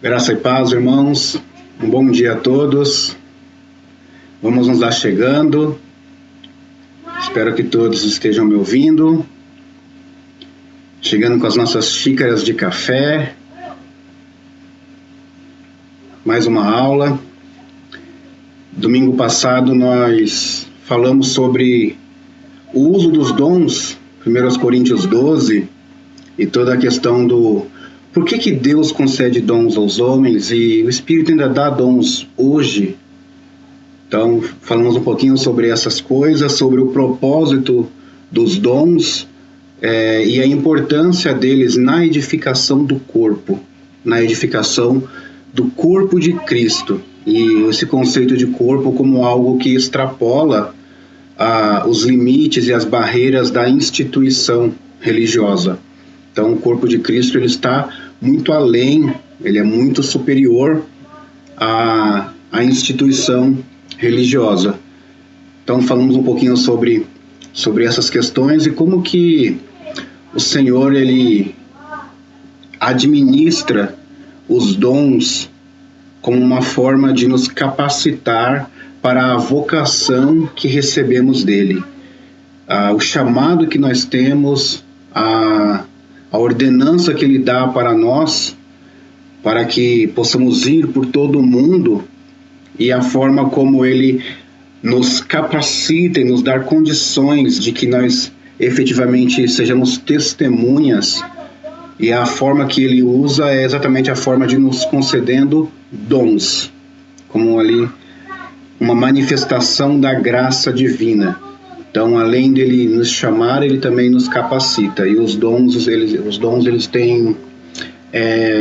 Graça e paz, irmãos. Um bom dia a todos. Vamos nos achegando. Espero que todos estejam me ouvindo. Chegando com as nossas xícaras de café. Mais uma aula. Domingo passado nós falamos sobre o uso dos dons, 1 Coríntios 12, e toda a questão do por que Deus concede dons aos homens e o Espírito ainda dá dons hoje. Então, falamos um pouquinho sobre essas coisas, sobre o propósito dos dons e a importância deles na edificação do corpo, na edificação do corpo de Cristo. E esse conceito de corpo como algo que extrapola os limites e as barreiras da instituição religiosa. Então, o corpo de Cristo ele está muito além, ele é muito superior à instituição religiosa. Então, falamos um pouquinho sobre essas questões e como que o Senhor ele administra os dons como uma forma de nos capacitar para a vocação que recebemos dele. O chamado que nós temos, a ordenança que ele dá para nós, para que possamos ir por todo o mundo, e a forma como ele nos capacita e nos dá condições de que nós efetivamente sejamos testemunhas, e a forma que ele usa é exatamente a forma de nos concedendo dons, como ali uma manifestação da graça divina. Então, além dele nos chamar, ele também nos capacita. E os dons eles têm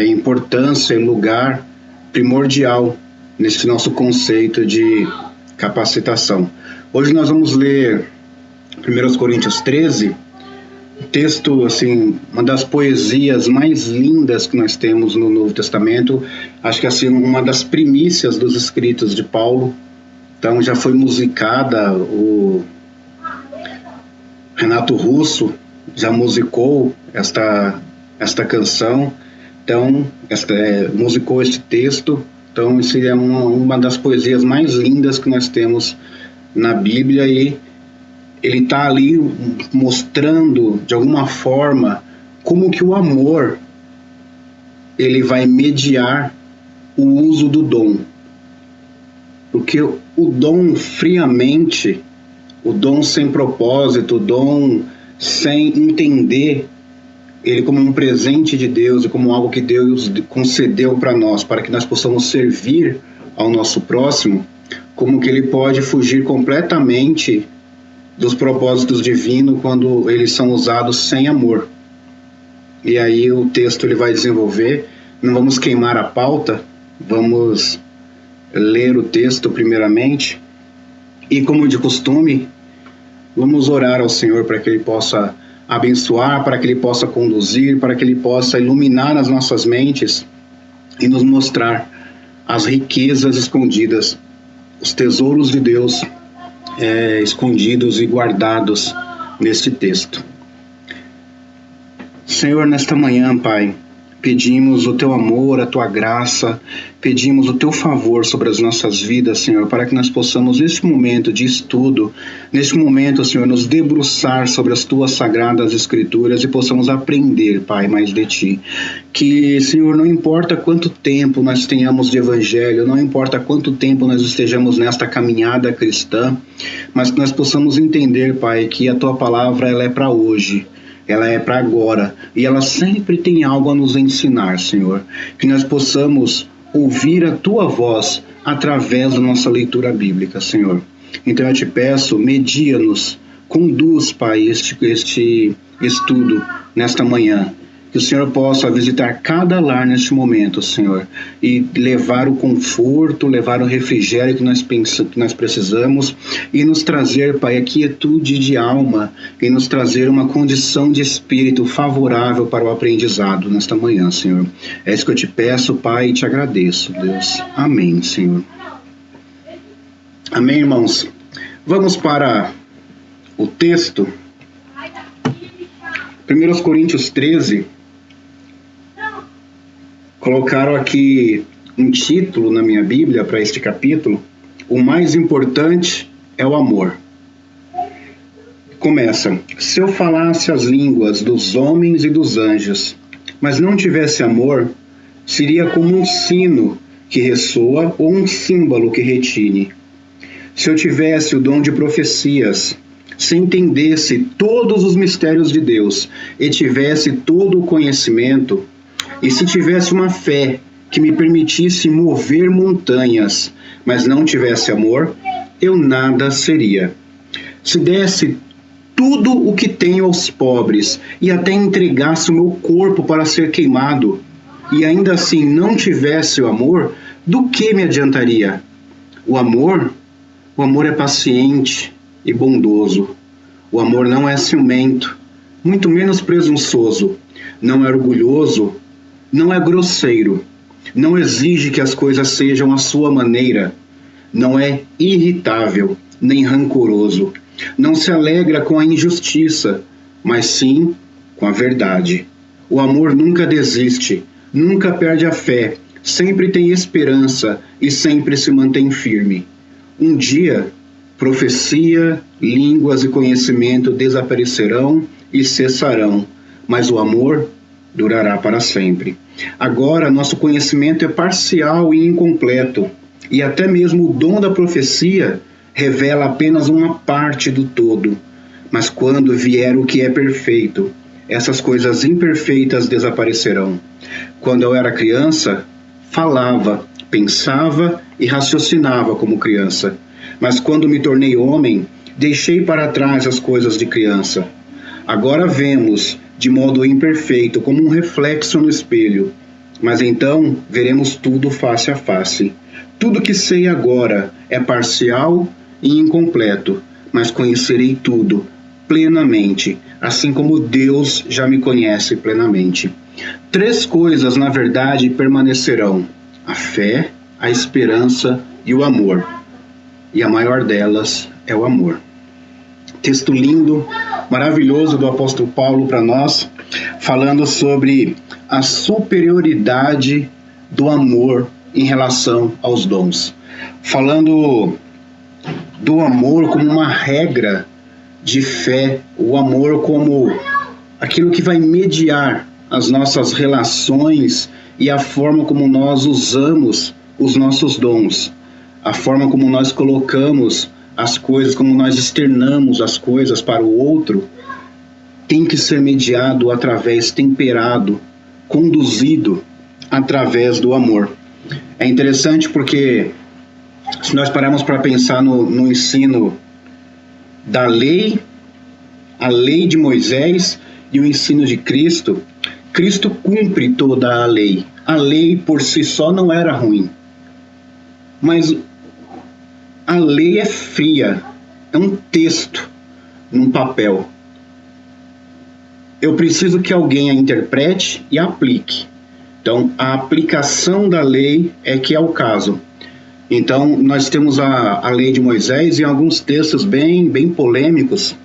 importância e lugar primordial nesse nosso conceito de capacitação. Hoje nós vamos ler 1 Coríntios 13, texto, assim, uma das poesias mais lindas que nós temos no Novo Testamento. Acho que assim, uma das primícias dos escritos de Paulo. Então, já foi musicada, o Renato Russo já musicou esta canção, então musicou este texto. Então isso é uma das poesias mais lindas que nós temos na Bíblia, e ele está ali mostrando de alguma forma como que o amor ele vai mediar o uso do dom, porque o dom friamente, o dom sem propósito, o dom sem entender ele como um presente de Deus e como algo que Deus concedeu para nós, para que nós possamos servir ao nosso próximo, como que ele pode fugir completamente dos propósitos divinos quando eles são usados sem amor. E aí o texto ele vai desenvolver. Não vamos queimar a pauta, vamos ler o texto primeiramente. E como de costume, vamos orar ao Senhor para que Ele possa abençoar, para que Ele possa conduzir, para que Ele possa iluminar as nossas mentes e nos mostrar as riquezas escondidas, os tesouros de Deus escondidos e guardados neste texto. Senhor, nesta manhã, Pai, pedimos o Teu amor, a Tua graça, pedimos o Teu favor sobre as nossas vidas, Senhor, para que nós possamos, neste momento de estudo, neste momento, Senhor, nos debruçar sobre as Tuas sagradas Escrituras e possamos aprender, Pai, mais de Ti. Que, Senhor, não importa quanto tempo nós tenhamos de Evangelho, não importa quanto tempo nós estejamos nesta caminhada cristã, mas que nós possamos entender, Pai, que a Tua palavra ela é para hoje. Ela é para agora, e ela sempre tem algo a nos ensinar, Senhor. Que nós possamos ouvir a Tua voz através da nossa leitura bíblica, Senhor. Então eu te peço, media-nos, conduz, Pai, este estudo nesta manhã. Que o Senhor possa visitar cada lar neste momento, Senhor, e levar o conforto, levar o refrigério que nós precisamos, e nos trazer, Pai, a quietude de alma, e nos trazer uma condição de espírito favorável para o aprendizado nesta manhã, Senhor. É isso que eu te peço, Pai, e te agradeço, Deus. Amém, Senhor. Amém, irmãos. Vamos para o texto. 1 Coríntios 13. Colocaram aqui um título na minha Bíblia para este capítulo: o mais importante é o amor. Começa: se eu falasse as línguas dos homens e dos anjos, mas não tivesse amor, seria como um sino que ressoa ou um símbolo que retine. Se eu tivesse o dom de profecias, se entendesse todos os mistérios de Deus e tivesse todo o conhecimento, e se tivesse uma fé que me permitisse mover montanhas, mas não tivesse amor, eu nada seria. Se desse tudo o que tenho aos pobres e até entregasse o meu corpo para ser queimado, e ainda assim não tivesse o amor, do que me adiantaria? O amor é paciente e bondoso. O amor não é ciumento, muito menos presunçoso, não é orgulhoso, não é grosseiro, não exige que as coisas sejam à sua maneira, não é irritável, nem rancoroso, não se alegra com a injustiça, mas sim com a verdade. O amor nunca desiste, nunca perde a fé, sempre tem esperança e sempre se mantém firme. Um dia, profecia, línguas e conhecimento desaparecerão e cessarão, mas o amor durará para sempre. Agora, nosso conhecimento é parcial e incompleto, e até mesmo o dom da profecia revela apenas uma parte do todo. Mas quando vier o que é perfeito, essas coisas imperfeitas desaparecerão. Quando eu era criança, falava, pensava e raciocinava como criança. Mas quando me tornei homem, deixei para trás as coisas de criança. Agora vemos, de modo imperfeito, como um reflexo no espelho. Mas então veremos tudo face a face. Tudo que sei agora é parcial e incompleto, mas conhecerei tudo plenamente, assim como Deus já me conhece plenamente. 3 coisas, na verdade, permanecerão: a fé, a esperança e o amor. E a maior delas é o amor. Texto lindo, maravilhoso do apóstolo Paulo para nós, falando sobre a superioridade do amor em relação aos dons. Falando do amor como uma regra de fé, o amor como aquilo que vai mediar as nossas relações e a forma como nós usamos os nossos dons, a forma como nós colocamos as coisas, como nós externamos as coisas para o outro, tem que ser mediado através, temperado, conduzido através do amor. É interessante porque se nós pararmos para pensar no ensino da lei, a lei de Moisés e o ensino de Cristo, Cristo cumpre toda a lei. A lei por si só não era ruim, mas a lei é fria, é um texto num papel. Eu preciso que alguém a interprete e aplique. Então, a aplicação da lei é que é o caso. Então, nós temos a lei de Moisés e alguns textos bem polêmicos,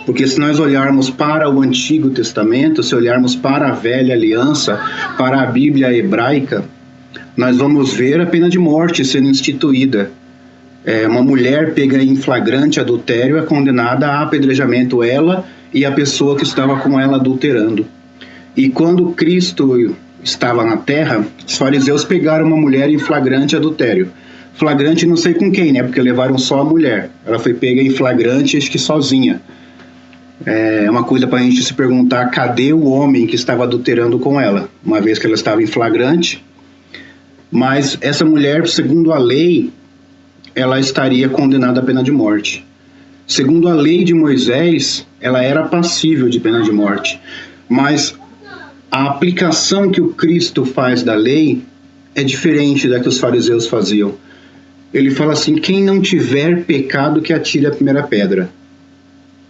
porque se nós olharmos para o Antigo Testamento, se olharmos para a Velha Aliança, para a Bíblia hebraica, nós vamos ver a pena de morte sendo instituída. Uma mulher pega em flagrante adultério é condenada a apedrejamento, ela e a pessoa que estava com ela adulterando. E quando Cristo estava na terra, os fariseus pegaram uma mulher em flagrante adultério. Flagrante não sei com quem, né? Porque levaram só a mulher. Ela foi pega em flagrante, acho que sozinha. É uma coisa para a gente se perguntar: cadê o homem que estava adulterando com ela? Uma vez que ela estava em flagrante. Mas essa mulher, segundo a lei, ela estaria condenada à pena de morte. Segundo a lei de Moisés, ela era passível de pena de morte. Mas a aplicação que o Cristo faz da lei é diferente da que os fariseus faziam. Ele fala assim: quem não tiver pecado, que atire a primeira pedra.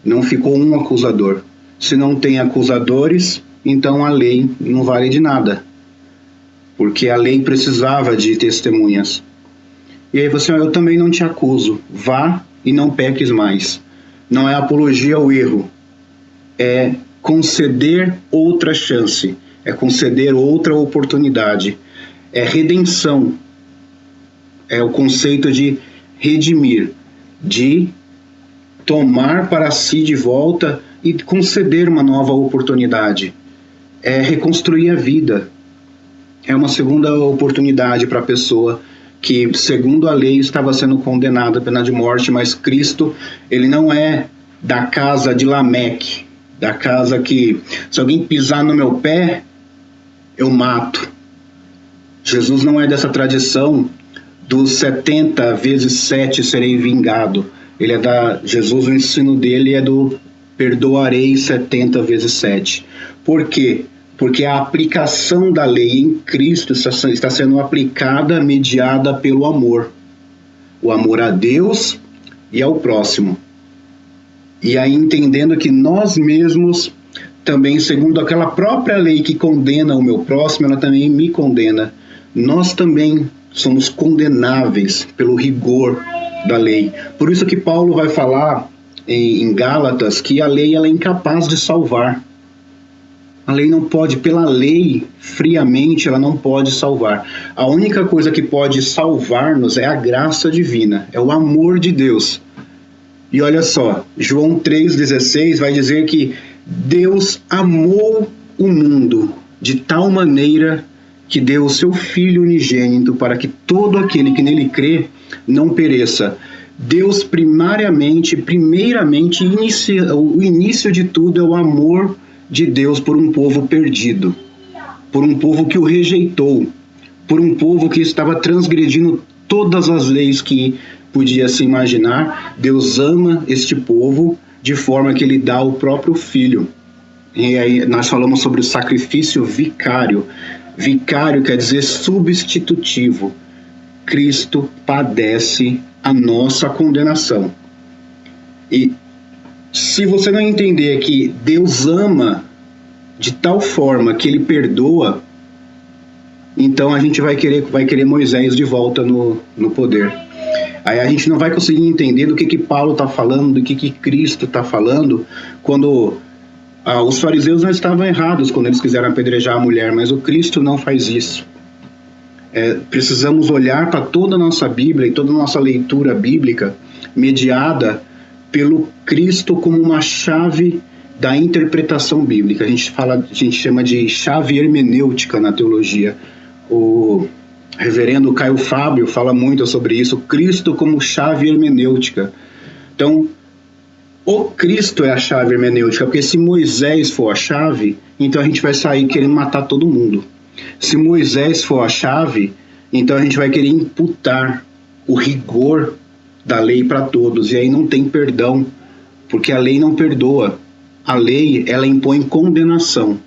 Não ficou um acusador. Se não tem acusadores, então a lei não vale de nada, porque a lei precisava de testemunhas. E aí você: eu também não te acuso, vá e não peques mais. Não é apologia ao erro, é conceder outra chance, é conceder outra oportunidade. é redenção. É o conceito de redimir, de tomar para si de volta e conceder uma nova oportunidade. É reconstruir a vida. É uma segunda oportunidade para a pessoa que, segundo a lei, estava sendo condenada à pena de morte, mas Cristo, ele não é da casa de Lameque, da casa que, se alguém pisar no meu pé, eu mato. Jesus não é dessa tradição dos 70 vezes 7 serei vingado. Jesus, o ensino dele é do perdoarei 70 vezes 7. Por quê? Porque a aplicação da lei em Cristo está sendo aplicada, mediada pelo amor. O amor a Deus e ao próximo. E aí entendendo que nós mesmos, também segundo aquela própria lei que condena o meu próximo, ela também me condena. Nós também somos condenáveis pelo rigor da lei. Por isso que Paulo vai falar em Gálatas que a lei ela é incapaz de salvar. A lei não pode, pela lei, friamente, ela não pode salvar. A única coisa que pode salvar-nos é a graça divina, é o amor de Deus. E olha só, João 3,16 vai dizer que Deus amou o mundo de tal maneira que deu o seu Filho unigênito para que todo aquele que nele crê não pereça. Deus primeiramente, o início de tudo é o amor de Deus por um povo perdido, por um povo que o rejeitou, por um povo que estava transgredindo todas as leis que podia se imaginar. Deus ama este povo de forma que ele dá o próprio Filho. E aí nós falamos sobre o sacrifício vicário. Vicário quer dizer substitutivo. Cristo padece a nossa condenação. E se você não entender que Deus ama de tal forma que ele perdoa, então a gente vai querer Moisés de volta no poder. Aí a gente não vai conseguir entender do que Paulo está falando, do que Cristo está falando, quando os fariseus não estavam errados quando eles quiseram apedrejar a mulher, mas o Cristo não faz isso. Precisamos olhar para toda a nossa Bíblia e toda a nossa leitura bíblica mediada pelo Cristo como uma chave da interpretação bíblica. A gente chama de chave hermenêutica na teologia. O reverendo Caio Fábio fala muito sobre isso, Cristo como chave hermenêutica. Então, o Cristo é a chave hermenêutica, porque se Moisés for a chave, então a gente vai sair querendo matar todo mundo. Se Moisés for a chave, então a gente vai querer imputar o rigor da lei para todos, e aí não tem perdão, porque a lei não perdoa. A lei, ela impõe condenação.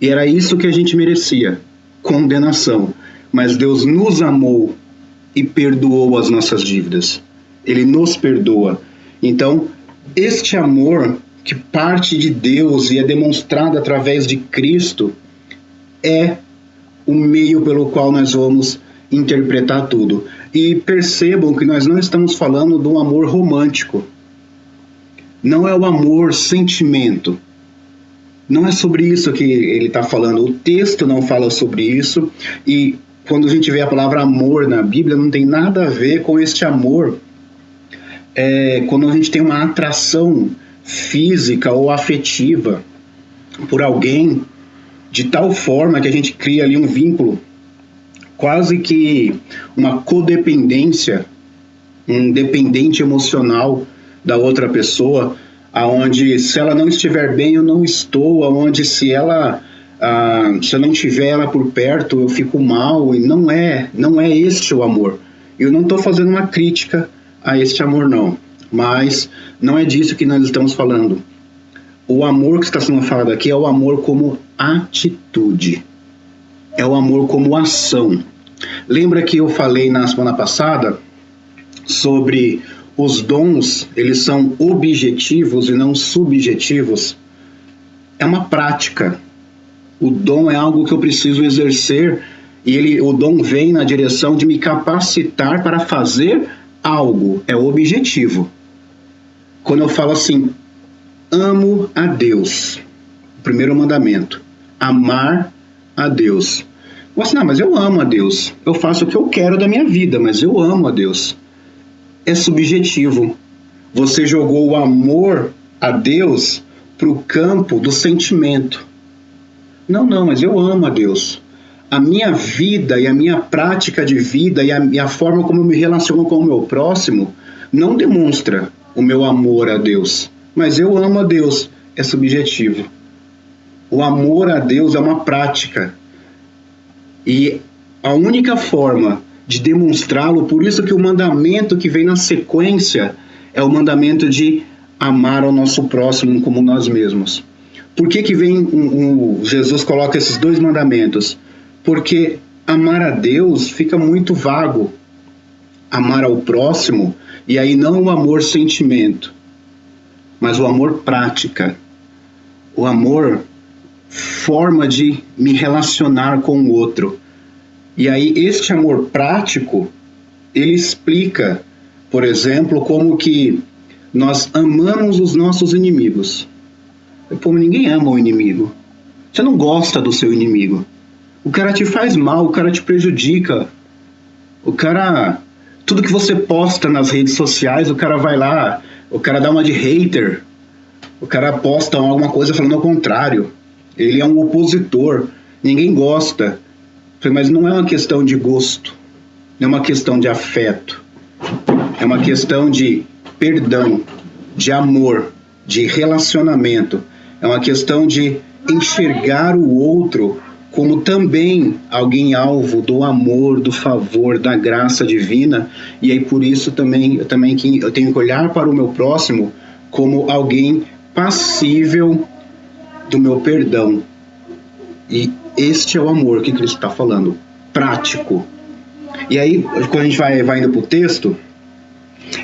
E era isso que a gente merecia, condenação. Mas Deus nos amou e perdoou as nossas dívidas. Ele nos perdoa. Então, este amor que parte de Deus e é demonstrado através de Cristo é o meio pelo qual nós vamos interpretar tudo. E percebam que nós não estamos falando de um amor romântico. Não é o amor sentimento. Não é sobre isso que ele está falando. O texto não fala sobre isso. E quando a gente vê a palavra amor na Bíblia, não tem nada a ver com este amor. Quando a gente tem uma atração física ou afetiva por alguém, de tal forma que a gente cria ali um vínculo, quase que uma codependência, um dependente emocional da outra pessoa, aonde se ela não estiver bem, eu não estou, aonde se eu não tiver ela por perto, eu fico mal, e não é este o amor. Eu não estou fazendo uma crítica a este amor, não, mas não é disso que nós estamos falando. O amor que está sendo falado aqui é o amor como atitude, é o amor como ação. Lembra que eu falei na semana passada sobre os dons, eles são objetivos e não subjetivos? É uma prática. O dom é algo que eu preciso exercer e o dom vem na direção de me capacitar para fazer algo. É objetivo. Quando eu falo assim, amo a Deus, o primeiro mandamento, amar a Deus. Assim, não, mas eu amo a Deus. Eu faço o que eu quero da minha vida, mas eu amo a Deus. É subjetivo. Você jogou o amor a Deus para o campo do sentimento. Não, mas eu amo a Deus. A minha vida e a minha prática de vida e a forma como eu me relaciono com o meu próximo não demonstra o meu amor a Deus. Mas eu amo a Deus. É subjetivo. O amor a Deus é uma prática. E a única forma de demonstrá-lo, por isso que o mandamento que vem na sequência é o mandamento de amar ao nosso próximo como nós mesmos. Por que vem Jesus coloca esses dois mandamentos? Porque amar a Deus fica muito vago. Amar ao próximo, e aí não o amor sentimento, mas o amor prática. O amor forma de me relacionar com o outro. E aí este amor prático, ele explica, por exemplo, como que nós amamos os nossos inimigos. Pô, ninguém ama o inimigo. Você não gosta do seu inimigo. O cara te faz mal, o cara te prejudica. O cara... Tudo que você posta nas redes sociais, o cara vai lá, o cara dá uma de hater. O cara posta alguma coisa falando ao contrário. Ele é um opositor. Ninguém gosta. Mas não é uma questão de gosto. Não é uma questão de afeto. É uma questão de perdão, de amor, de relacionamento. É uma questão de enxergar o outro como também alguém alvo do amor, do favor, da graça divina. E aí por isso também eu tenho que olhar para o meu próximo como alguém passível do meu perdão. E este é o amor que Cristo está falando, prático. E aí, quando a gente vai indo para o texto,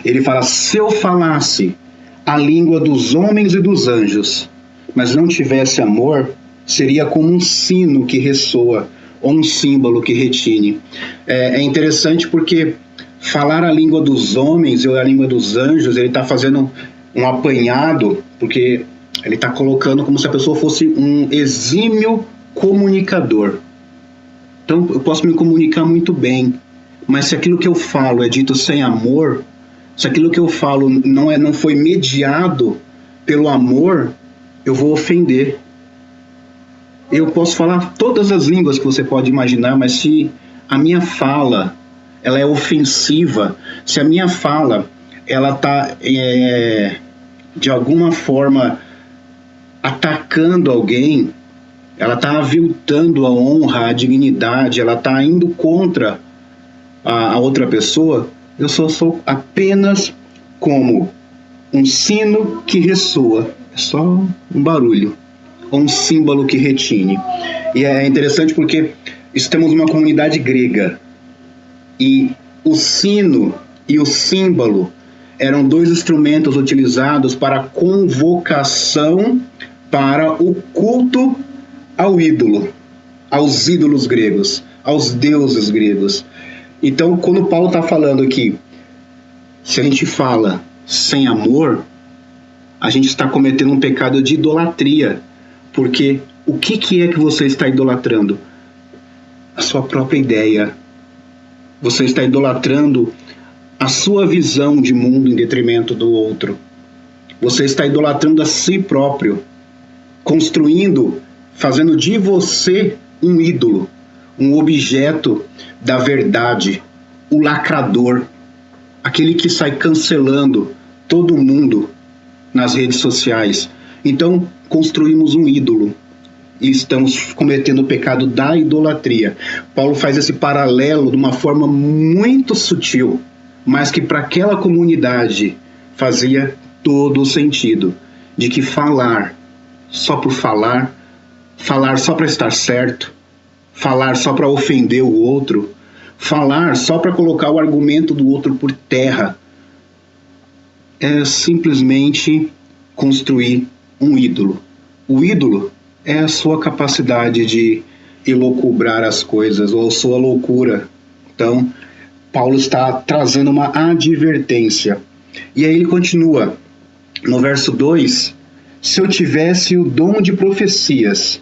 ele fala: se eu falasse a língua dos homens e dos anjos, mas não tivesse amor, seria como um sino que ressoa, ou um símbolo que retine. É interessante porque falar a língua dos homens ou a língua dos anjos, ele está fazendo um apanhado, porque ele está colocando como se a pessoa fosse um exímio comunicador. Então eu posso me comunicar muito bem, mas se aquilo que eu falo é dito sem amor, se aquilo que eu falo não foi mediado pelo amor, eu vou ofender. Eu posso falar todas as línguas que você pode imaginar, mas se a minha fala ela é ofensiva, se a minha fala ela está de alguma forma atacando alguém, ela está aviltando a honra, a dignidade, ela está indo contra a outra pessoa, eu sou apenas como um sino que ressoa, é só um barulho, ou um símbolo que retine. E é interessante porque estamos numa comunidade grega, e o sino e o símbolo eram dois instrumentos utilizados para a convocação para o culto ao ídolo, aos ídolos gregos, aos deuses gregos. Então, quando Paulo está falando aqui, se a gente fala sem amor, a gente está cometendo um pecado de idolatria, porque o que é que você está idolatrando? A sua própria ideia. Você está idolatrando a sua visão de mundo em detrimento do outro. Você está idolatrando a si próprio, construindo, fazendo de você um ídolo, um objeto da verdade, o lacrador, aquele que sai cancelando todo mundo nas redes sociais. Então, construímos um ídolo e estamos cometendo o pecado da idolatria. Paulo faz esse paralelo de uma forma muito sutil, mas que para aquela comunidade fazia todo o sentido, de que falar só por falar só para estar certo, falar só para ofender o outro, falar só para colocar o argumento do outro por terra, é simplesmente construir um ídolo. O ídolo é a sua capacidade de elocubrar as coisas, ou a sua loucura. Então, Paulo está trazendo uma advertência. E aí ele continua, no verso 2, se eu tivesse o dom de profecias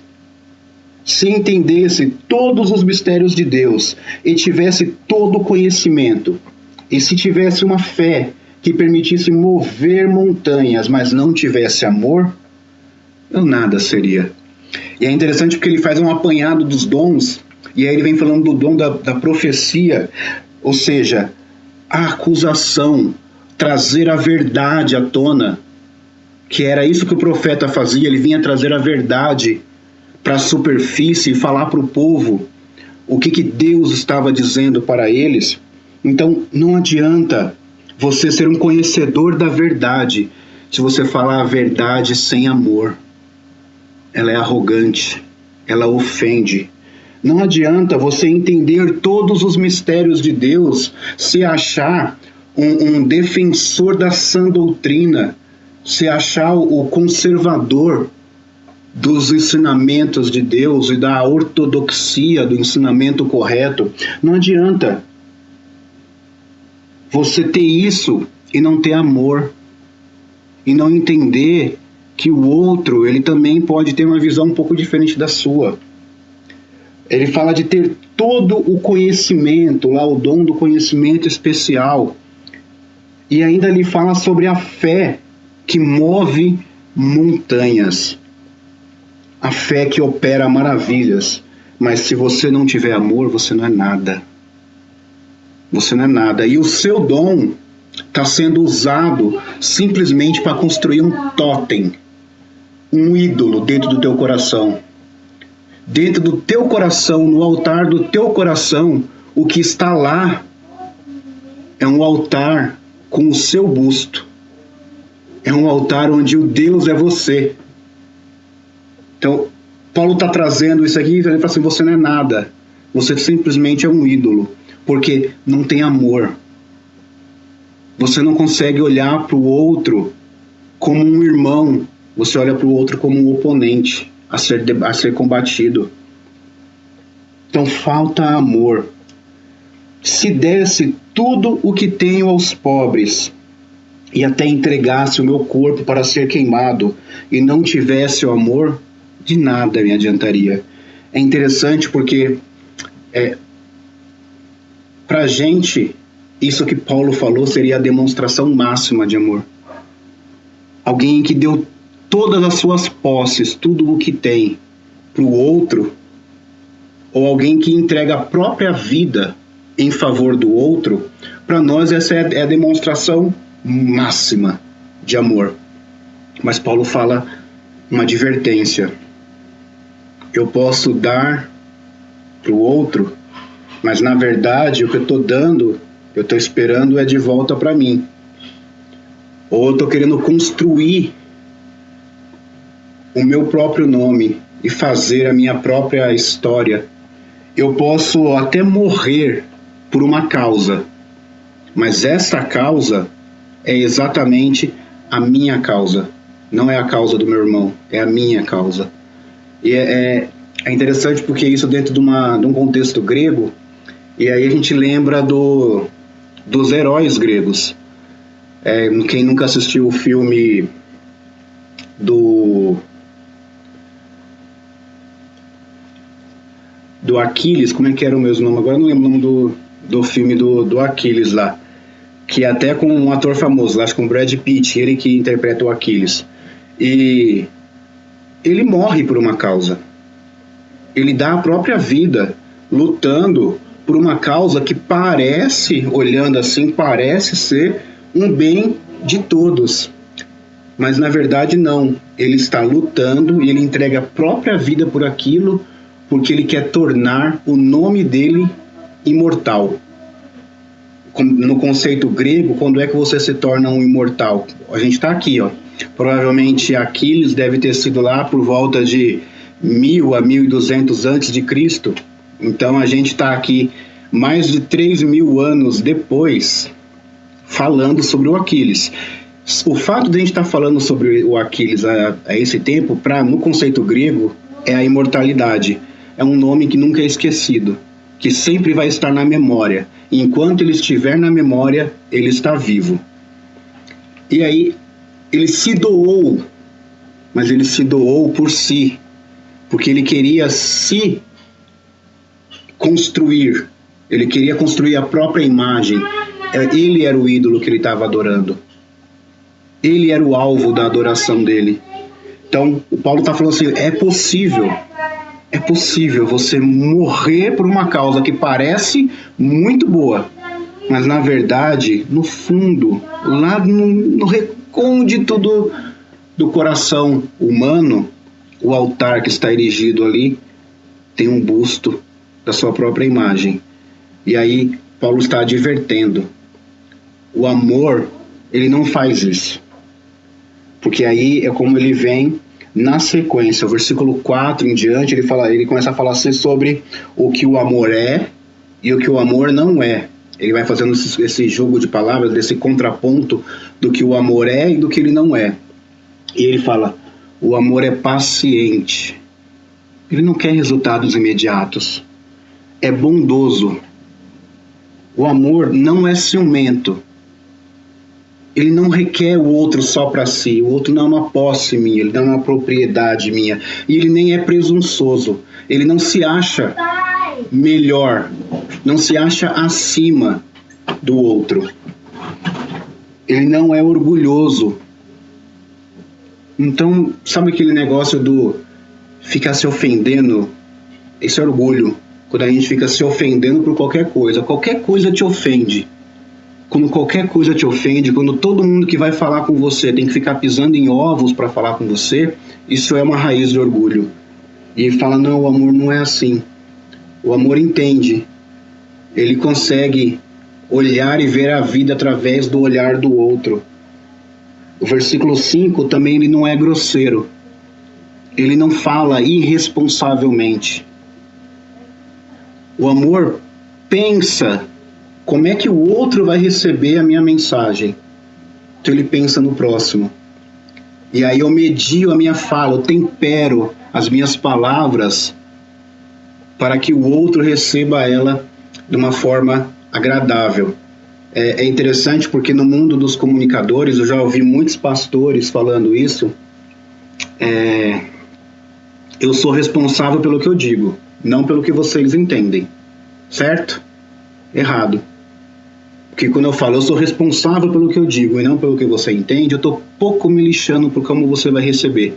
se entendesse todos os mistérios de Deus e tivesse todo o conhecimento, e se tivesse uma fé que permitisse mover montanhas, mas não tivesse amor, eu nada seria. E é interessante porque ele faz um apanhado dos dons, e aí ele vem falando do dom da profecia, ou seja, a acusação, trazer a verdade à tona, que era isso que o profeta fazia. Ele vinha trazer a verdade para a superfície e falar para o povo o que Deus estava dizendo para eles. Então não adianta você ser um conhecedor da verdade se você falar a verdade sem amor. Ela é arrogante, ela ofende. Não adianta você entender todos os mistérios de Deus, se achar um defensor da sã doutrina, se achar o conservador dos ensinamentos de Deus e da ortodoxia do ensinamento correto. Não adianta você ter isso e não ter amor, e não entender que o outro, ele também pode ter uma visão um pouco diferente da sua. Ele fala de ter todo o conhecimento, lá o dom do conhecimento especial. E ainda ele fala sobre a fé que move montanhas. A fé que opera maravilhas. Mas se você não tiver amor, você não é nada. Você não é nada. E o seu dom está sendo usado simplesmente para construir um tótem, um ídolo dentro do teu coração. Dentro do teu coração, no altar do teu coração, o que está lá é um altar com o seu busto. É um altar onde o Deus é você. Então, Paulo está trazendo isso aqui, ele fala assim, você não é nada. Você simplesmente é um ídolo, porque não tem amor. Você não consegue olhar para o outro como um irmão, você olha para o outro como um oponente a ser combatido. Então falta amor. Se desse tudo o que tenho aos pobres, e até entregasse o meu corpo para ser queimado, e não tivesse o amor, de nada me adiantaria. É interessante porque para a gente, isso que Paulo falou seria a demonstração máxima de amor. Alguém que deu todas as suas posses, tudo o que tem, para o outro, ou alguém que entrega a própria vida em favor do outro, para nós essa é a demonstração máxima de amor. Mas Paulo fala uma advertência. Eu posso dar para o outro, mas na verdade o que eu estou dando, eu estou esperando é de volta para mim. Ou eu estou querendo construir o meu próprio nome e fazer a minha própria história. Eu posso até morrer por uma causa, mas essa causa é exatamente a minha causa. Não é a causa do meu irmão, é a minha causa. E é interessante porque isso dentro de um contexto grego, e aí a gente lembra dos heróis gregos. Quem nunca assistiu o filme do Aquiles, como é que era o mesmo nome? Agora eu não lembro o nome do filme do Aquiles lá, que é até com um ator famoso, acho que com Brad Pitt, ele que interpreta o Aquiles. E ele morre por uma causa. Ele dá a própria vida lutando por uma causa que parece, olhando assim, parece ser um bem de todos. Mas na verdade não. Ele está lutando e ele entrega a própria vida por aquilo, porque ele quer tornar o nome dele imortal. No conceito grego, quando é que você se torna um imortal? A gente está aqui, ó. Provavelmente Aquiles deve ter sido lá por volta de 1000 a 1200 antes de Cristo. Então a gente está aqui mais de 3000 anos depois falando sobre o Aquiles. O fato de a gente estar falando sobre o Aquiles a esse tempo, no conceito grego, é a imortalidade. É um nome que nunca é esquecido, que sempre vai estar na memória. E enquanto ele estiver na memória, ele está vivo. E aí, ele se doou, mas ele se doou por si, porque ele queria se construir, ele queria construir a própria imagem. Ele era o ídolo que ele estava adorando. Ele era o alvo da adoração dele. Então, o Paulo está falando assim, é possível você morrer por uma causa que parece muito boa, mas na verdade, no fundo, lá no recôndito do coração humano, o altar que está erigido ali tem um busto da sua própria imagem. E aí Paulo está advertendo, o amor, ele não faz isso, porque aí é como ele vem na sequência, o versículo 4 em diante, ele começa a falar assim sobre o que o amor é e o que o amor não é. Ele vai fazendo esse jogo de palavras, desse contraponto do que o amor é e do que ele não é. E ele fala, o amor é paciente. Ele não quer resultados imediatos. É bondoso. O amor não é ciumento. Ele não requer o outro só para si. O outro não é uma posse minha, ele não é uma propriedade minha. E ele nem é presunçoso. Ele não se acha melhor, não se acha acima do outro. Ele não é orgulhoso. Então, sabe aquele negócio do ficar se ofendendo? Esse é orgulho. Quando a gente fica se ofendendo por qualquer coisa te ofende. Quando qualquer coisa te ofende, quando todo mundo que vai falar com você tem que ficar pisando em ovos para falar com você, isso é uma raiz de orgulho. E fala, não, o amor não é assim. O amor entende. Ele consegue olhar e ver a vida através do olhar do outro. O versículo 5 também ele não é grosseiro. Ele não fala irresponsavelmente. O amor pensa como é que o outro vai receber a minha mensagem. Então ele pensa no próximo. E aí eu medio a minha fala, eu tempero as minhas palavras para que o outro receba ela de uma forma agradável. É interessante porque no mundo dos comunicadores, eu já ouvi muitos pastores falando isso, eu sou responsável pelo que eu digo, não pelo que vocês entendem. Certo? Errado. Porque quando eu falo, eu sou responsável pelo que eu digo e não pelo que você entende, eu estou pouco me lixando por como você vai receber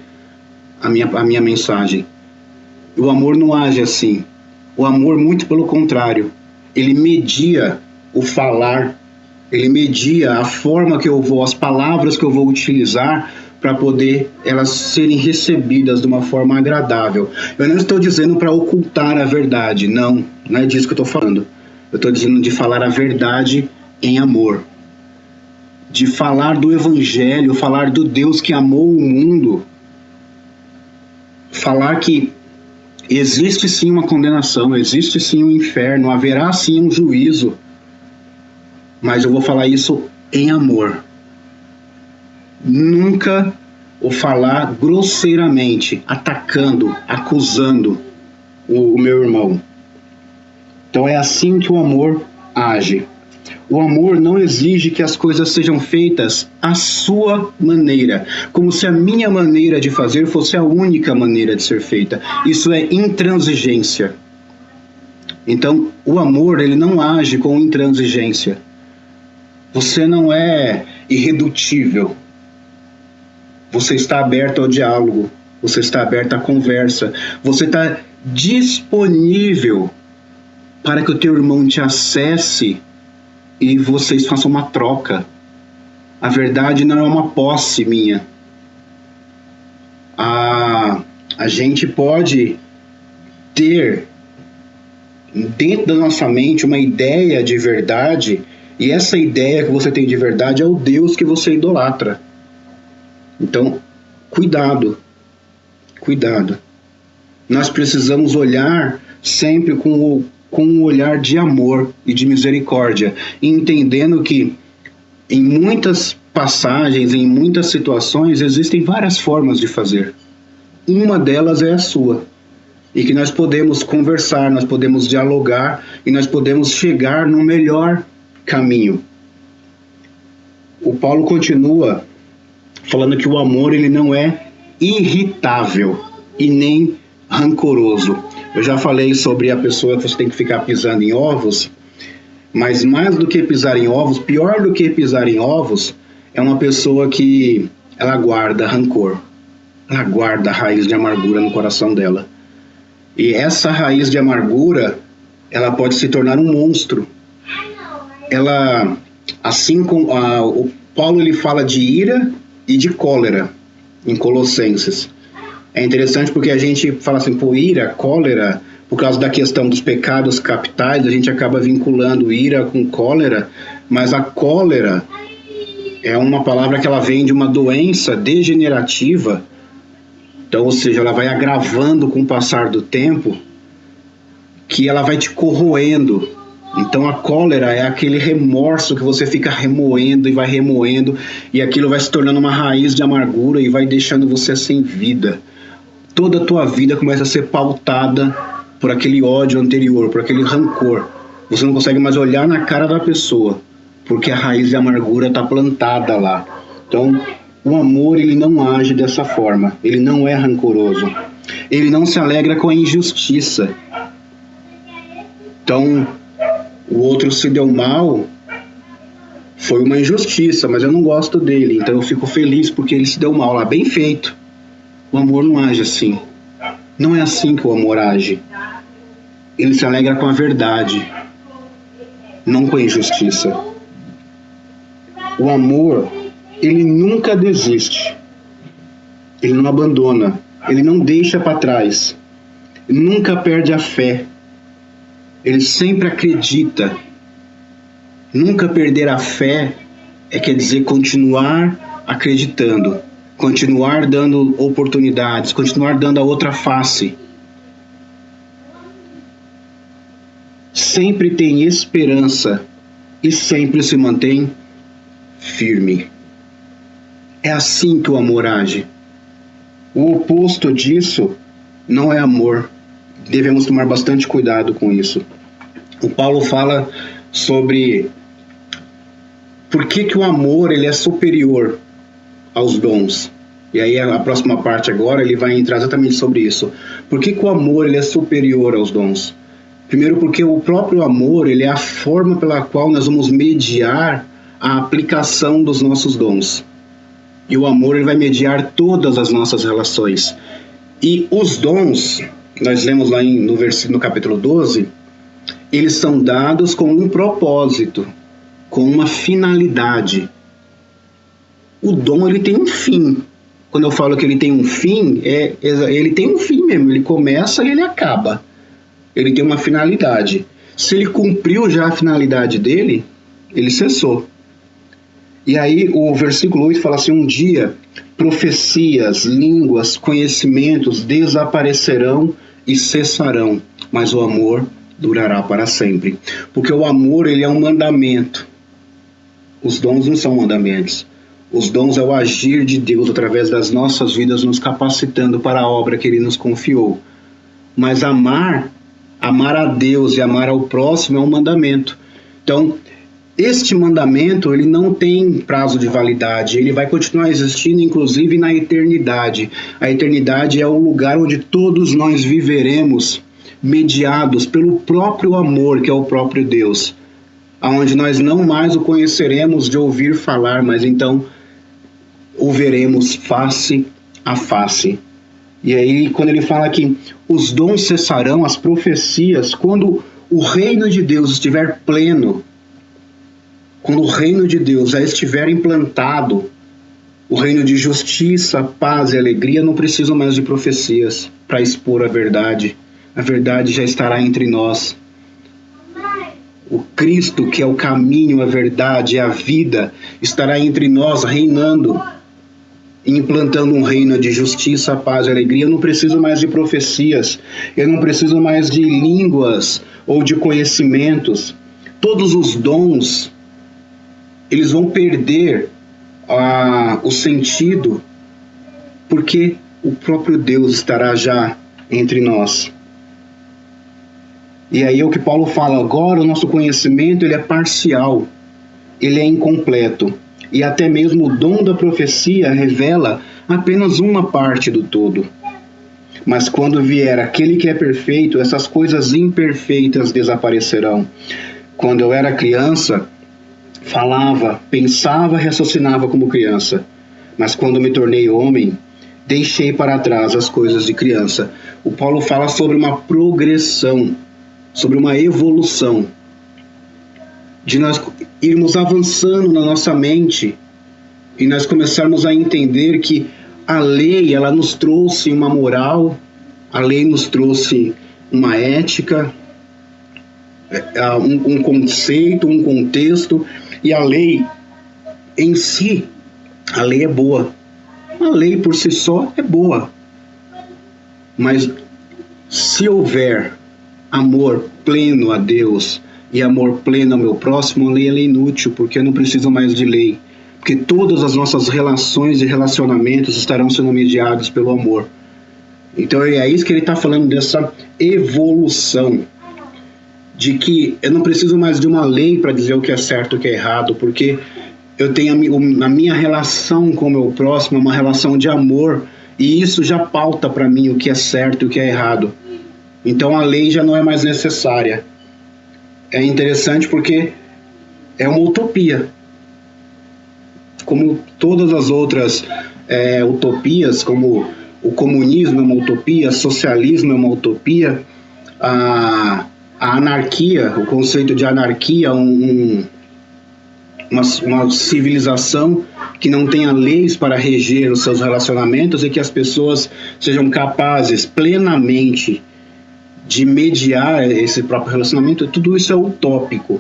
a minha mensagem. O amor não age assim. O amor, muito pelo contrário, ele media o falar, ele media a forma que eu vou, as palavras que eu vou utilizar para poder elas serem recebidas de uma forma agradável. Eu não estou dizendo para ocultar a verdade, não é disso que eu estou falando. Eu estou dizendo de falar a verdade em amor, de falar do Evangelho, falar do Deus que amou o mundo, falar que existe sim uma condenação, existe sim um inferno, haverá sim um juízo, mas eu vou falar isso em amor. Nunca o falar grosseiramente, atacando, acusando o meu irmão. Então é assim que o amor age. O amor não exige que as coisas sejam feitas à sua maneira, como se a minha maneira de fazer fosse a única maneira de ser feita. Isso é intransigência. Então, o amor, ele não age com intransigência. Você não é irredutível. Você está aberto ao diálogo. Você está aberto à conversa. Você está disponível para que o teu irmão te acesse e vocês façam uma troca. A verdade não é uma posse minha. A gente pode ter dentro da nossa mente uma ideia de verdade, e essa ideia que você tem de verdade é o Deus que você idolatra. Então, cuidado. Nós precisamos olhar sempre com um olhar de amor e de misericórdia, entendendo que em muitas passagens, em muitas situações, existem várias formas de fazer. Uma delas é a sua, e que nós podemos conversar, nós podemos dialogar e nós podemos chegar no melhor caminho. O Paulo continua falando que o amor ele não é irritável e nem rancoroso. Eu já falei sobre a pessoa que você tem que ficar pisando em ovos, mas mais do que pisar em ovos, pior do que pisar em ovos, é uma pessoa que ela guarda rancor, ela guarda raiz de amargura no coração dela. E essa raiz de amargura, ela pode se tornar um monstro. Ela, assim como o Paulo, ele fala de ira e de cólera em Colossenses. É interessante porque a gente fala assim, pô, ira, cólera, por causa da questão dos pecados capitais, a gente acaba vinculando ira com cólera, mas a cólera é uma palavra que ela vem de uma doença degenerativa, então, ou seja, ela vai agravando com o passar do tempo, que ela vai te corroendo. Então a cólera é aquele remorso que você fica remoendo, e aquilo vai se tornando uma raiz de amargura e vai deixando você sem vida. Toda a tua vida começa a ser pautada por aquele ódio anterior, por aquele rancor. Você não consegue mais olhar na cara da pessoa, porque a raiz de amargura está plantada lá. Então, o amor, ele não age dessa forma. Ele não é rancoroso. Ele não se alegra com a injustiça. Então, o outro se deu mal, foi uma injustiça, mas eu não gosto dele, então eu fico feliz porque ele se deu mal lá. Bem feito. O amor não age assim. Não é assim que o amor age. Ele se alegra com a verdade, não com a injustiça. O amor, ele nunca desiste. Ele não abandona. Ele não deixa para trás. Ele nunca perde a fé. Ele sempre acredita. Nunca perder a fé quer dizer continuar acreditando, continuar dando oportunidades, continuar dando a outra face. Sempre tem esperança e sempre se mantém firme. É assim que o amor age. O oposto disso não é amor. Devemos tomar bastante cuidado com isso. O Paulo fala sobre por que o amor ele é superior aos dons. E aí a próxima parte agora ele vai entrar exatamente sobre isso. Por que o amor ele é superior aos dons? Primeiro porque o próprio amor ele é a forma pela qual nós vamos mediar a aplicação dos nossos dons. E o amor ele vai mediar todas as nossas relações. E os dons, nós lemos lá no capítulo 12, eles são dados com um propósito, com uma finalidade. O dom ele tem um fim. Quando eu falo que ele tem um fim, ele tem um fim mesmo. Ele começa e ele acaba. Ele tem uma finalidade. Se ele cumpriu já a finalidade dele, ele cessou. E aí o versículo 8 fala assim, um dia profecias, línguas, conhecimentos desaparecerão e cessarão, mas o amor durará para sempre. Porque o amor ele é um mandamento. Os dons não são mandamentos. Os dons é o agir de Deus através das nossas vidas, nos capacitando para a obra que Ele nos confiou. Mas amar a Deus e amar ao próximo é um mandamento. Então, este mandamento ele não tem prazo de validade, ele vai continuar existindo inclusive na eternidade. A eternidade é o lugar onde todos nós viveremos mediados pelo próprio amor, que é o próprio Deus, aonde nós não mais o conheceremos de ouvir falar, mas então o veremos face a face. E aí quando ele fala que os dons cessarão, as profecias, quando o reino de Deus estiver pleno, quando o reino de Deus já estiver implantado, o reino de justiça, paz e alegria, não precisam mais de profecias para expor a verdade. A verdade já estará entre nós. O Cristo, que é o caminho, a verdade e a vida, estará entre nós reinando, implantando um reino de justiça, paz e alegria. Eu não preciso mais de profecias, eu não preciso mais de línguas ou de conhecimentos. Todos os dons, eles vão perder o sentido, porque o próprio Deus estará já entre nós. E aí é o que Paulo fala, agora o nosso conhecimento ele é parcial, ele é incompleto. E até mesmo o dom da profecia revela apenas uma parte do todo. Mas quando vier aquele que é perfeito, essas coisas imperfeitas desaparecerão. Quando eu era criança, falava, pensava, raciocinava como criança. Mas quando me tornei homem, deixei para trás as coisas de criança. O Paulo fala sobre uma progressão, sobre uma evolução, de nós irmos avançando na nossa mente e nós começarmos a entender que a lei, ela nos trouxe uma moral, a lei nos trouxe uma ética, um conceito, um contexto, e a lei em si, a lei é boa. A lei por si só é boa. Mas se houver amor pleno a Deus e amor pleno ao meu próximo, a lei é inútil, porque eu não preciso mais de lei. Porque todas as nossas relações e relacionamentos estarão sendo mediados pelo amor. Então é isso que ele está falando, dessa evolução. De que eu não preciso mais de uma lei para dizer o que é certo e o que é errado, porque eu tenho a minha relação com o meu próximo, uma relação de amor, e isso já pauta para mim o que é certo e o que é errado. Então a lei já não é mais necessária. É interessante porque é uma utopia. Como todas as outras utopias, como o comunismo é uma utopia, o socialismo é uma utopia, a anarquia, o conceito de anarquia, uma civilização que não tenha leis para reger os seus relacionamentos e que as pessoas sejam capazes plenamente de mediar esse próprio relacionamento, tudo isso é utópico.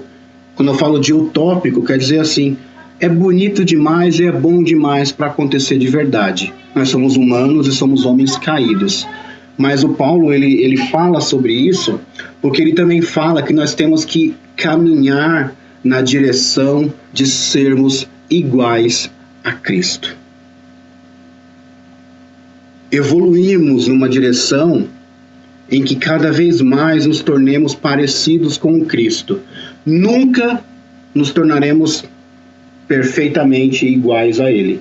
Quando eu falo de utópico, quer dizer assim, é bonito demais e é bom demais para acontecer de verdade. Nós somos humanos e somos homens caídos. Mas o Paulo, ele fala sobre isso porque ele também fala que nós temos que caminhar na direção de sermos iguais a Cristo. Evoluímos numa direção em que cada vez mais nos tornemos parecidos com Cristo. Nunca nos tornaremos perfeitamente iguais a Ele.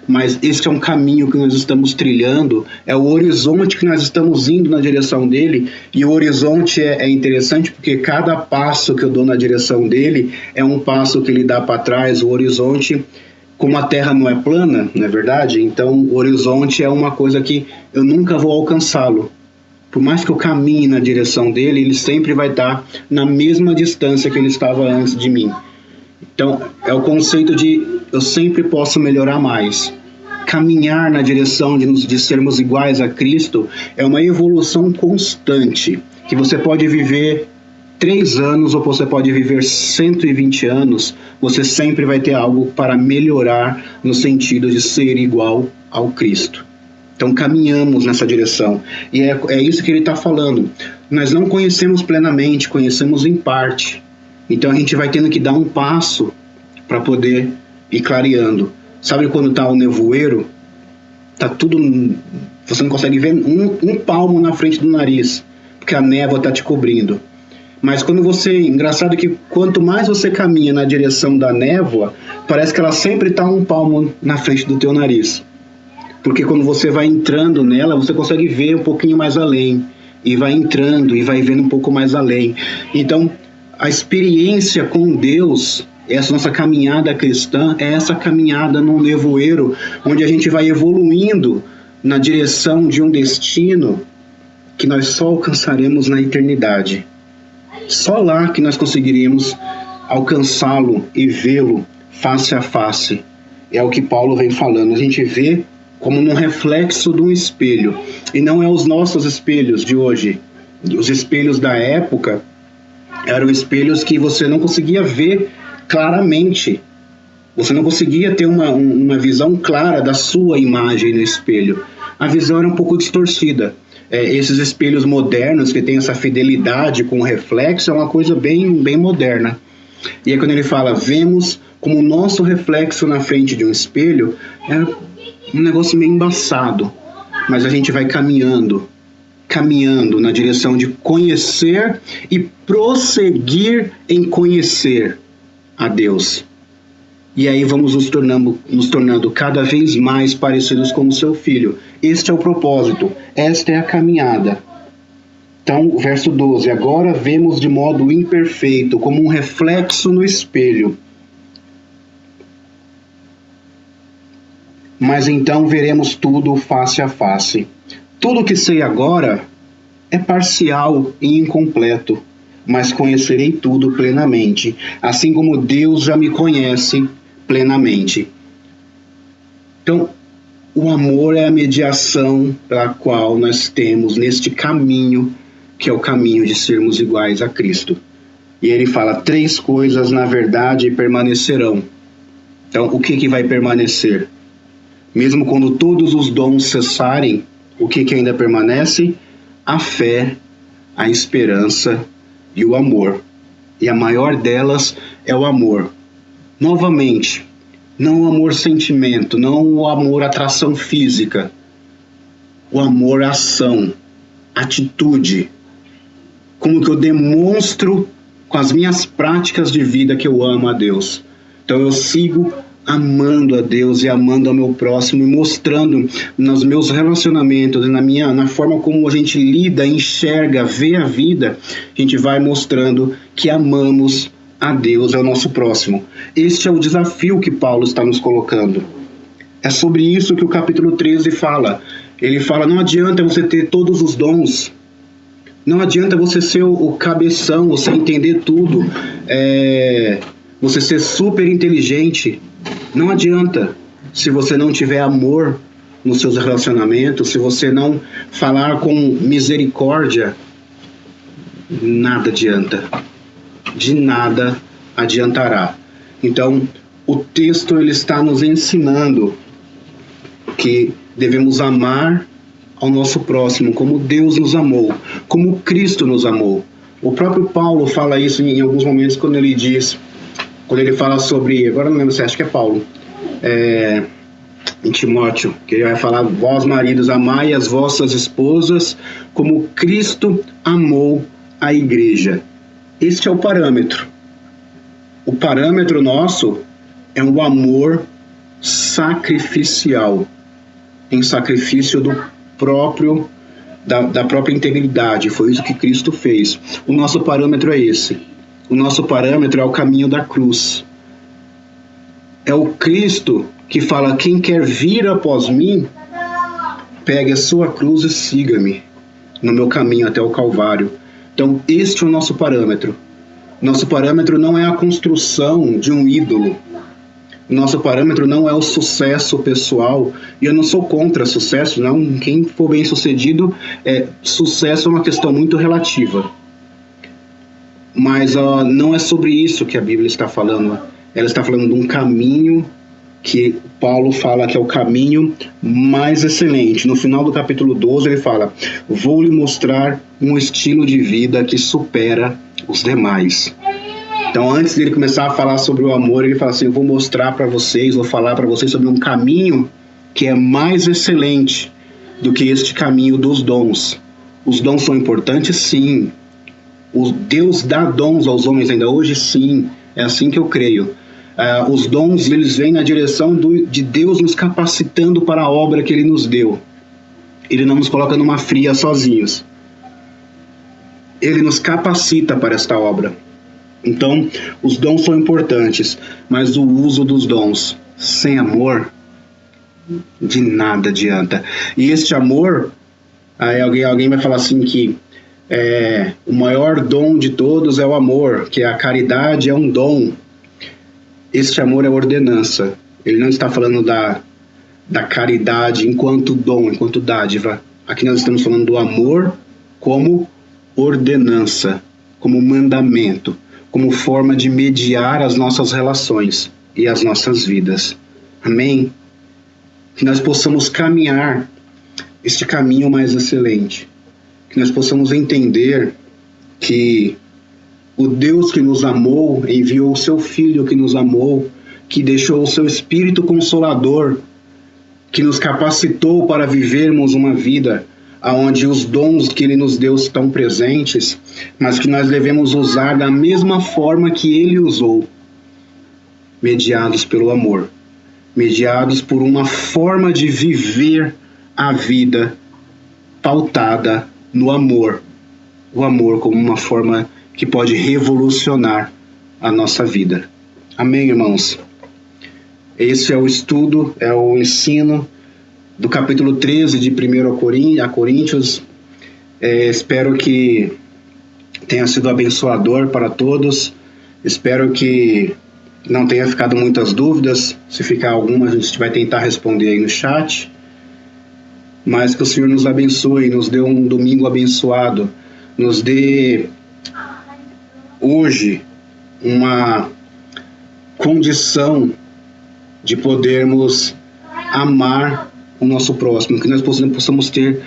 Mas esse é um caminho que nós estamos trilhando, é o horizonte que nós estamos indo na direção dele, e o horizonte é interessante porque cada passo que eu dou na direção dele é um passo que ele dá para trás. O horizonte, como a Terra não é plana, não é verdade? Então o horizonte é uma coisa que eu nunca vou alcançá-lo. Por mais que eu caminhe na direção dele, ele sempre vai estar na mesma distância que ele estava antes de mim. Então, é o conceito de eu sempre posso melhorar mais. Caminhar na direção de sermos iguais a Cristo é uma evolução constante, que você pode viver 3 anos ou você pode viver 120 anos, você sempre vai ter algo para melhorar no sentido de ser igual ao Cristo. Então caminhamos nessa direção. E é isso que ele está falando. Nós não conhecemos plenamente, conhecemos em parte. Então a gente vai tendo que dar um passo para poder ir clareando. Sabe quando está o nevoeiro? Tá tudo... Você não consegue ver um palmo na frente do nariz, porque a névoa está te cobrindo. Mas quando você... Engraçado que quanto mais você caminha na direção da névoa, parece que ela sempre está um palmo na frente do teu nariz. Porque quando você vai entrando nela, você consegue ver um pouquinho mais além. E vai entrando e vai vendo um pouco mais além. Então, a experiência com Deus, essa nossa caminhada cristã, é essa caminhada num nevoeiro, onde a gente vai evoluindo na direção de um destino que nós só alcançaremos na eternidade. Só lá que nós conseguiríamos alcançá-lo e vê-lo face a face. É o que Paulo vem falando. A gente vê como num reflexo de um espelho. E não é os nossos espelhos de hoje. Os espelhos da época eram espelhos que você não conseguia ver claramente. Você não conseguia ter uma visão clara da sua imagem no espelho. A visão era um pouco distorcida. Esses espelhos modernos que têm essa fidelidade com o reflexo é uma coisa bem, bem moderna. E aí quando ele fala, vemos como o nosso reflexo na frente de um espelho, é um negócio meio embaçado. Mas a gente vai caminhando na direção de conhecer e prosseguir em conhecer a Deus. E aí vamos nos tornando cada vez mais parecidos com o seu Filho. Este é o propósito, esta é a caminhada. Então, verso 12, agora vemos de modo imperfeito, como um reflexo no espelho. Mas então veremos tudo face a face. Tudo que sei agora é parcial e incompleto, mas conhecerei tudo plenamente, assim como Deus já me conhece plenamente. Então, o amor é a mediação pela qual nós temos neste caminho, que é o caminho de sermos iguais a Cristo. E ele fala, 3 coisas na verdade permanecerão. Então, o que vai permanecer? Mesmo quando todos os dons cessarem, o que ainda permanece? A fé, a esperança e o amor. E a maior delas é o amor. Novamente, não o amor sentimento, não o amor atração física. O amor ação, atitude. Como que eu demonstro com as minhas práticas de vida que eu amo a Deus. Então eu sigo amando a Deus e amando ao meu próximo e mostrando nos meus relacionamentos, na forma como a gente lida, enxerga, vê a vida, a gente vai mostrando que amamos a Deus e ao nosso próximo. Este é o desafio que Paulo está nos colocando. É sobre isso que o capítulo 13 fala. Ele fala, não adianta você ter todos os dons, não adianta você ser o cabeção, você entender tudo, você ser super inteligente. Não adianta se você não tiver amor nos seus relacionamentos, se você não falar com misericórdia, nada adianta. De nada adiantará. Então, o texto ele está nos ensinando que devemos amar ao nosso próximo como Deus nos amou, como Cristo nos amou. O próprio Paulo fala isso em alguns momentos quando ele fala sobre, agora não lembro se acho que é Paulo, em Timóteo, que ele vai falar, vós maridos amai as vossas esposas como Cristo amou a igreja. Este é o parâmetro. O parâmetro nosso é um amor sacrificial, em sacrifício da própria integridade. Foi isso que Cristo fez. O nosso parâmetro é esse. O nosso parâmetro é o caminho da cruz. É o Cristo que fala, quem quer vir após mim, pegue a sua cruz e siga-me no meu caminho até o Calvário. Então, este é o nosso parâmetro. Nosso parâmetro não é a construção de um ídolo. Nosso parâmetro não é o sucesso pessoal. E eu não sou contra sucesso, não. Quem for bem sucedido, sucesso é uma questão muito relativa. Mas não é sobre isso que a Bíblia está falando. Ela está falando de um caminho que Paulo fala que é o caminho mais excelente. No final do capítulo 12 ele fala, vou lhe mostrar um estilo de vida que supera os demais. Então antes dele começar a falar sobre o amor, ele fala assim, eu vou mostrar para vocês, vou falar para vocês sobre um caminho que é mais excelente do que este caminho dos dons. Os dons são importantes? Sim. O Deus dá dons aos homens ainda hoje? Sim. É assim que eu creio. Os dons, eles vêm na direção de Deus nos capacitando para a obra que Ele nos deu. Ele não nos coloca numa fria sozinhos. Ele nos capacita para esta obra. Então, os dons são importantes, mas o uso dos dons sem amor, de nada adianta. E este amor, aí alguém vai falar assim que o maior dom de todos é o amor, que a caridade é um dom. Este amor é ordenança. Ele não está falando da caridade enquanto dom, enquanto dádiva. Aqui nós estamos falando do amor como ordenança, como mandamento, como forma de mediar as nossas relações e as nossas vidas. Amém? Que nós possamos caminhar este caminho mais excelente. Que nós possamos entender que o Deus que nos amou, enviou o seu Filho que nos amou, que deixou o seu Espírito Consolador, que nos capacitou para vivermos uma vida onde os dons que Ele nos deu estão presentes, mas que nós devemos usar da mesma forma que Ele usou. mediados pelo amor, mediados por uma forma de viver a vida pautada no amor. O amor como uma forma que pode revolucionar a nossa vida. Amém, irmãos? Esse é o estudo, é o ensino do capítulo 13 de 1 Coríntios. Espero que tenha sido abençoador para todos. Espero que não tenha ficado muitas dúvidas. Se ficar alguma, a gente vai tentar responder aí no chat. Mas que o Senhor nos abençoe, nos dê um domingo abençoado, nos dê hoje uma condição de podermos amar o nosso próximo, que nós possamos ter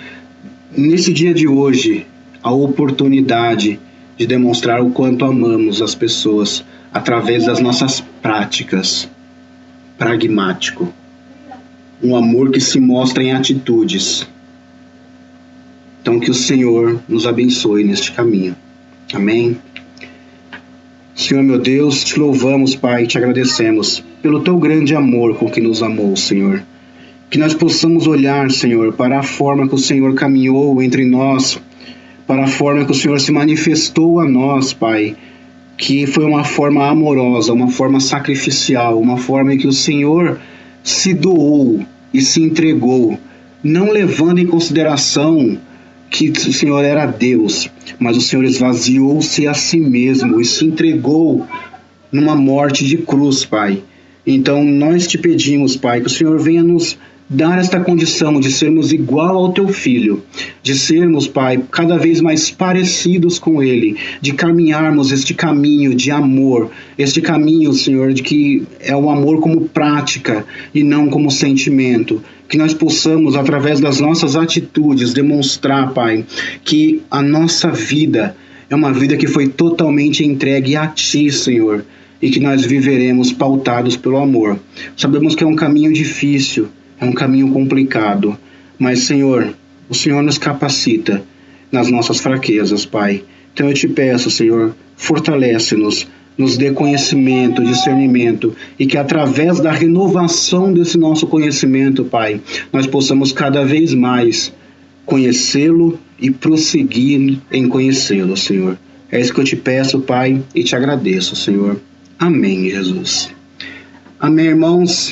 nesse dia de hoje a oportunidade de demonstrar o quanto amamos as pessoas através das nossas práticas, pragmático, um amor que se mostra em atitudes. Então que o Senhor nos abençoe neste caminho. Amém? Senhor meu Deus, te louvamos, Pai, e te agradecemos pelo teu grande amor com que nos amou, Senhor. Que nós possamos olhar, Senhor, para a forma que o Senhor caminhou entre nós, para a forma que o Senhor se manifestou a nós, Pai, que foi uma forma amorosa, uma forma sacrificial, uma forma em que o Senhor se doou e se entregou, não levando em consideração que o Senhor era Deus, mas o Senhor esvaziou-se a si mesmo e se entregou numa morte de cruz, Pai. Então nós te pedimos, Pai, que o Senhor venha nos dar esta condição de sermos igual ao teu Filho, de sermos, Pai, cada vez mais parecidos com Ele, de caminharmos este caminho de amor, este caminho, Senhor, de que é o amor como prática e não como sentimento. Que nós possamos, através das nossas atitudes, demonstrar, Pai, que a nossa vida é uma vida que foi totalmente entregue a Ti, Senhor, e que nós viveremos pautados pelo amor. Sabemos que é um caminho difícil, é um caminho complicado, mas, Senhor, o Senhor nos capacita nas nossas fraquezas, Pai. Então eu te peço, Senhor, fortalece-nos, nos dê conhecimento, discernimento, e que através da renovação desse nosso conhecimento, Pai, nós possamos cada vez mais conhecê-lo e prosseguir em conhecê-lo, Senhor. É isso que eu te peço, Pai, e te agradeço, Senhor. Amém, Jesus. Amém, irmãos.